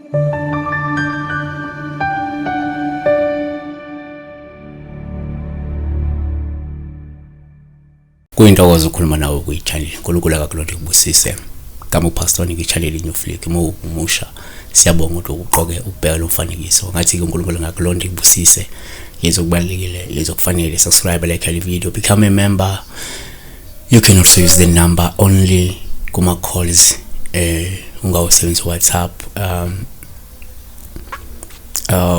Kuyintokozo ukukhuluma nawe kwi-channel. UNkulunkulu akakulonde kubusise. Kama upastor nike channel New Flick umusha. Siyabonga ukuthi uqoke ukubheka lo mfanekiso. Ngathi uNkulunkulu ngakulonde kubusise. Yezo kubalekile, lezo kufanele subscribe, like the video, become a member. You can also use the number only kuma calls ungawusebenzisa WhatsApp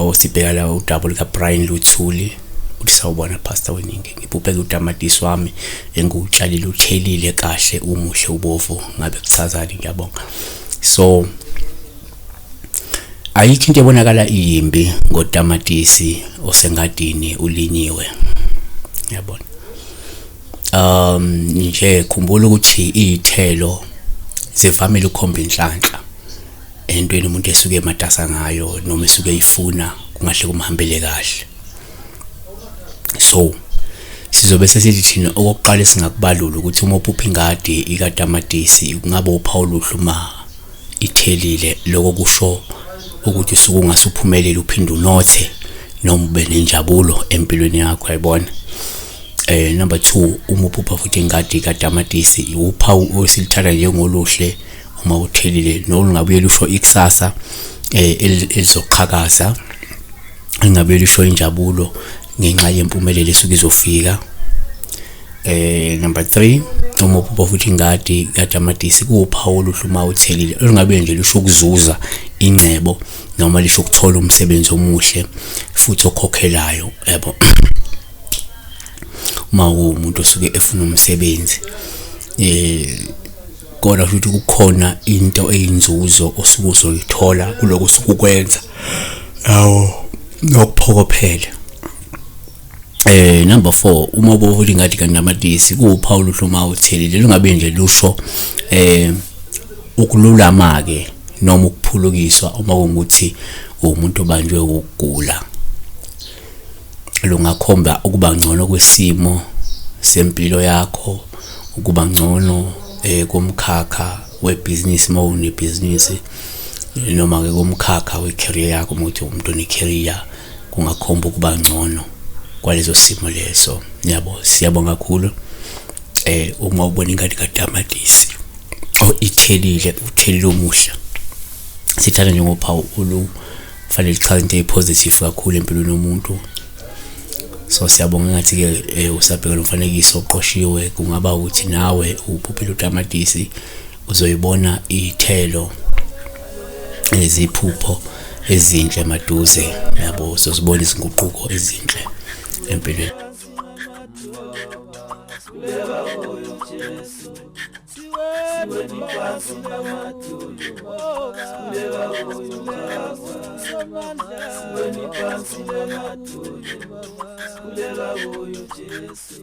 usibheka la udouble ka Brian Luthuli uthi sawubona pastor weningi ngibubheka utamatisi wami engutshalile uthelile kahle umuhle ubovu ngabe kuthazani ngiyabonga. So ayikho into ebonakala iyimbi ngotamatisi osengadini ulinyiwe yabona. Nje khumbula ukuthi izithelo zivamile ukhomba inhlanhla entweni umuntu esuke ematasa ngayo noma esuke eyifuna kungahle kumhambele kahle. So sizobe sesithi thina okokuqala singakubalula ukuthi uma uphupha ingadi ikatamatisi kungabe uphawu luhluma ithelile lokho kusho ukuthi usuku ungasuphumeleli uphinde unothe noma ube nenjabulo empilweni yakho yayibona. Number 2 uma uphupha futhi ingadi katamatisi uphawu osilithatha njengoluhle uma uthelile nolungabuye lusho ikusasa elizoqhakaza engabuye lusho injabulo ngenxa yempumelelo esuke izofika. Number 3 uma uphupha futhi ingadi katamatisi kuwuphawu oluhluma uthelile olungabe nje lusho ukuzuza ingcebo noma lisho ukuthola umsebenzi omuhle futhi okhokhelayo yabo. Uma umuntu osuke efuna umsebenzi kodwa futhi kukhona into eyinzuzo osuke uzoyithola kuloko usuke ukwenza yawo nokuphokophela. Number 4 uma ubuvula ingadi katamatisi kuwuphawu luhluma uthelile lungabe nje lusho ukululama ke noma ukuphulukiswa uma kungukuthi umuntu obanjwe ukugula. Lungakhomba ukuba ngcono kwesimo sempilo yakho, ukuba ngcono kumkhakha webusiness uma unebusiness noma ke kumkhakha wecareer yakho ukuthi umuntu onecareer kungakhomba ukuba ngcono kwalezo simo leso. Yabo siyabonga kakhulu uma ubona ingadi katamatisi ithelile uthelile omuhle sithanda njengophawu olufanele lichaze into epositive kakhulu empilweni yomuntu. So siyabonga ngathi ke usabheka lo mfanekiso oqoshiwe kungaba ukuthi nawe uphuphile utamatisi uzoyibona izithelo eziphupho ezinhle maduze yabo uzozibona izinguquko ezinhle empilweni. Kulela boyo Jesu,